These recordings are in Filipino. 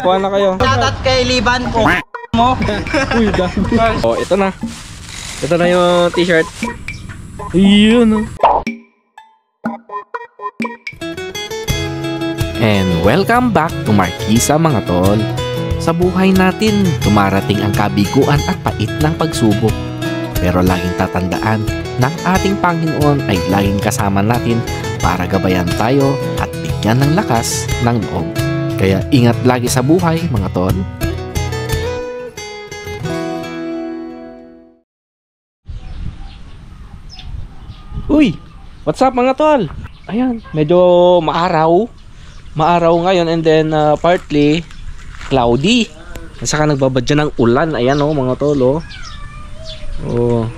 Kuha na kayo. Shoutout kay Liban po. Mo. Uy, dami. Oh, ito na. Ito na yung t-shirt. Ayun. And welcome back to Markisa mga tol. Sa buhay natin, dumarating ang kabiguan at pait ng pagsubok. Pero laging tatandaan ng ating Panginoon ay laging kasama natin para gabayan tayo at bigyan ng lakas ng loob. Kaya ingat lagi sa buhay mga tol. Uy, what's up mga tol? Ayan, medyo maaraw. Maaraw ngayon and then partly cloudy. At saka nagbabadya ng ulan. Ayan oh mga tol oh. Oh.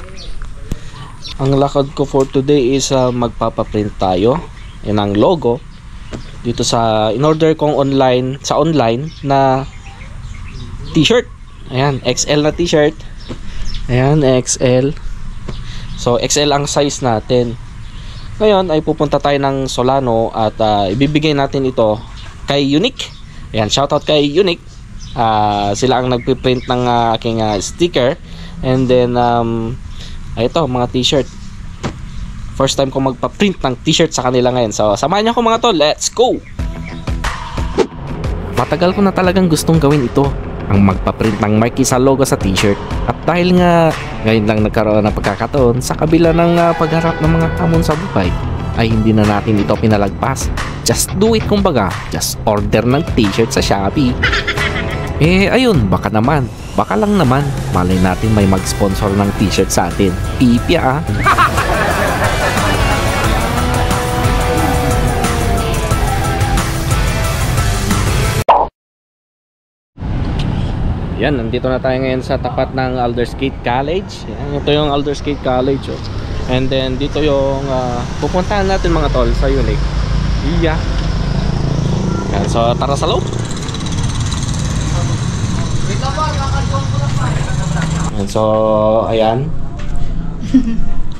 Ang lakad ko for today is magpapaprint tayo. Yan ang logo. Dito sa in-order kong online, sa online na t-shirt. Ayan, XL na t-shirt. Ayan, XL. So XL ang size natin. Ngayon ay pupunta tayo ng Solano at ibibigay natin ito kay Unique. Ayan, shoutout kay Unique. Sila ang nagpiprint ng aking sticker. And then ito mga t-shirt. First time ko magpa-print ng t-shirt sa kanila ngayon. So samahan niyo ako mga tol. Let's go. Matagal ko na talagang gustong gawin ito, ang magpaprint ng Markisa logo sa t-shirt. At dahil nga ngayon lang nagkaroon ng pagkakataon sa kabila ng pagharap ng mga hamon sa buhay, ay hindi na natin ito pinalagpas. Just do it kumbaga, just order ng t-shirt sa Shopee. Ayun, baka lang naman, malay natin may mag-sponsor ng t-shirt sa atin. Pipya Yan, nandito na tayo ngayon sa tapat ng Aldersgate College. Yan, ito yung Aldersgate College oh. And then dito yung pupuntahan natin mga tol sa Unique. Iya. Yan, so tara sa loob. Yan, so ayan.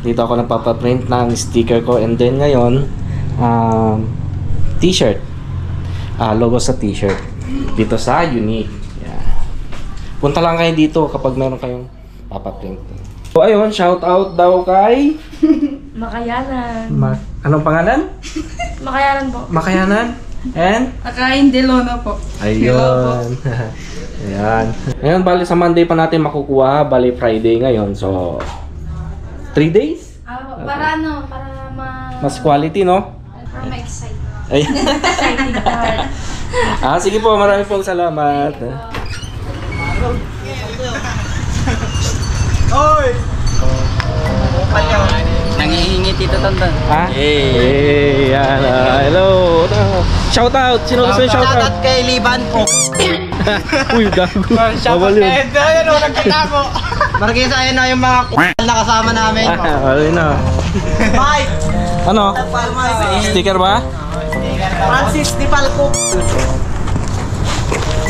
Dito ako nagpapaprint ng sticker ko. And then ngayon t-shirt, logo sa t-shirt dito sa Unique. Punta lang kayo dito kapag meron kayong papaprint. So ayun, shout out daw kay Makayanan. Anong pangalan? Makayanan po. Makayanan? And? Akain Delono po. Ayun. Ayan. Ngayon, bali sa Monday pa natin makukuha. Bali Friday ngayon. So 3 days? Para ano, para mas quality, no? para ma-excite. Ay. Exciting part. Sige po, maraming pong salamat. Oy! Nangihingi Tito Tonton. Yan. Hello. Shout out. Sino gusto yung shout out? Shoutout kay Liban po. Uy, gago. Shoutout kay Ayan o, nagkatago. Markisa ayun na yung mga na kasama namin. Wala na. Mike! Ano? Sticker ba? Francis Di Palco.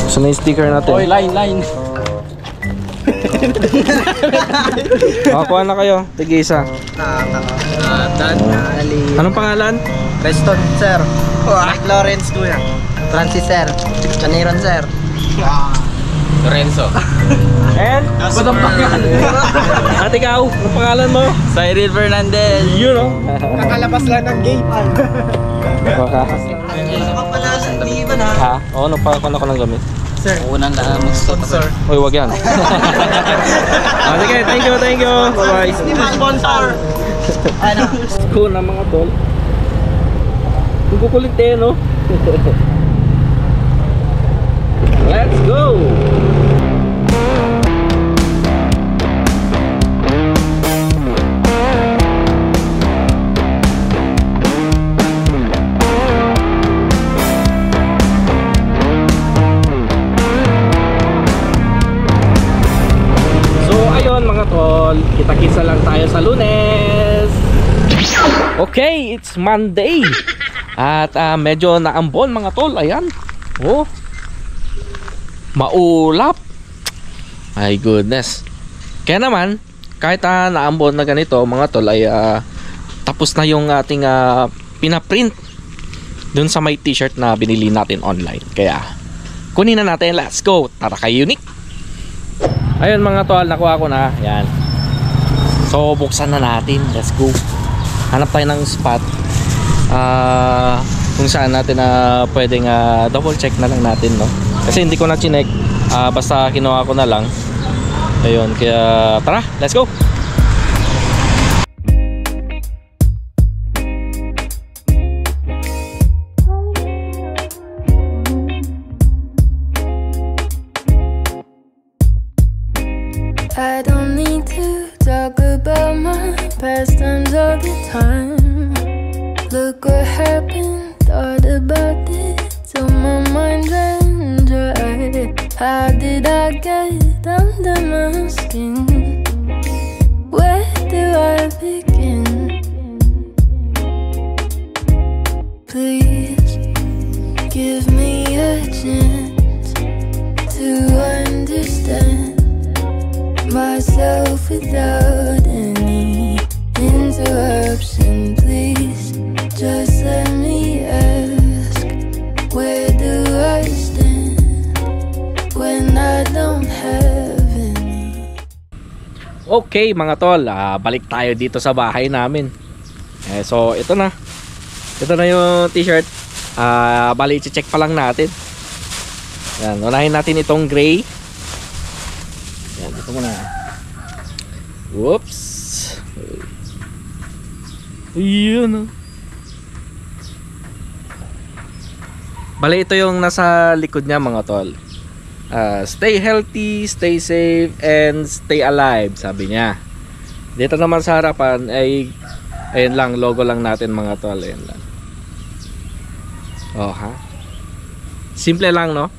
Gusto na yung sticker natin. Oy, line. Kuha na kayo. Tig-isa. Anong pangalan? Preston, sir. Mike Lawrence, kuya. Francis, sir. Chaniron, sir. Lorenzo. And? Ba't ang pangalan? At ikaw? Anong pangalan mo? Cyril Fernandez. Yun o. Kakalabas lang ng gate. Baka. Pala sa Liban, ha? Ha? Oo, napakuha ko ng gamit. Sir. Unang mag-sponsor. Uy, wag yan. Sige, thank you. Bye-bye. Sponsor. Ano? School na mga tol. Kung kukulit eh, no? Let's go! Mga tol, kita-kita lang tayo sa Lunes. Okay, it's Monday. At medyo naambon mga tol. Ayan. Oh. Maulap. My goodness. Kaya naman, kahit naambon na ganito mga tol ay tapos na yung ating pinaprint dun sa may t-shirt na binili natin online. Kaya kunin na natin. Let's go. Tara kay Unique. Ayun mga tol, nakuha ko na. Yan. So buksan na natin. Let's go. Hanap tayo ng spot kung saan natin pwedeng double check na lang natin, no? Kasi hindi ko na chinek, basta kinuha ko na lang. Ayun, kaya tara, let's go. I don't need to talk about my past times all the time. Look what happened, thought about it till my mind ran dry. How did I get under my skin? Where do I begin? Please give me a chance to understand myself without any interruption. Please just let me ask, where do I stand when I don't have any? Okay mga tol, balik tayo dito sa bahay namin. So ito na yung t-shirt. Bali i-check pa lang natin. Yan, unahin natin itong gray. Yan, ito muna. Whoops. Ayan. Bali ito yung nasa likod niya mga tol. Stay healthy, stay safe, and stay alive, sabi niya. Dito naman sa harapan ay ayun lang, logo lang natin mga tol. Ayun lang. Oh ha. Simple lang, no?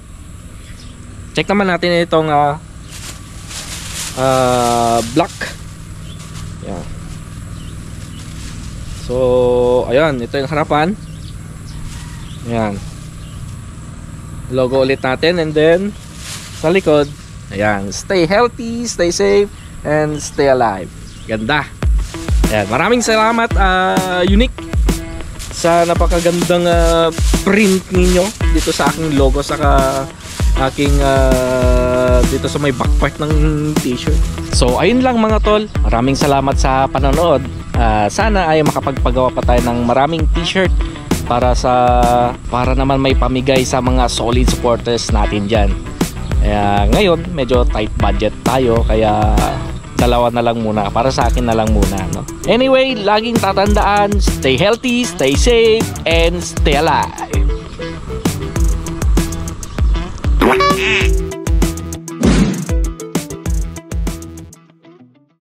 Check naman natin itong black. Yan. So, ayun, ito yung harapan. Ayan. Logo ulit natin, and then sa likod, ayan, stay healthy, stay safe, and stay alive. Ganda. Ayan, maraming salamat Unique sa napakagandang print ninyo dito sa aking logo, saka aking dito sa may back part ng t-shirt. So ayun lang mga tol, maraming salamat sa panonood. Sana ay makapagpagawa pa tayo ng maraming t-shirt para naman may pamigay sa mga solid supporters natin dyan. Ngayon medyo tight budget tayo, kaya dalawa na lang muna, para sa akin na lang muna, no? Anyway, laging tatandaan, stay healthy, stay safe, and stay alive.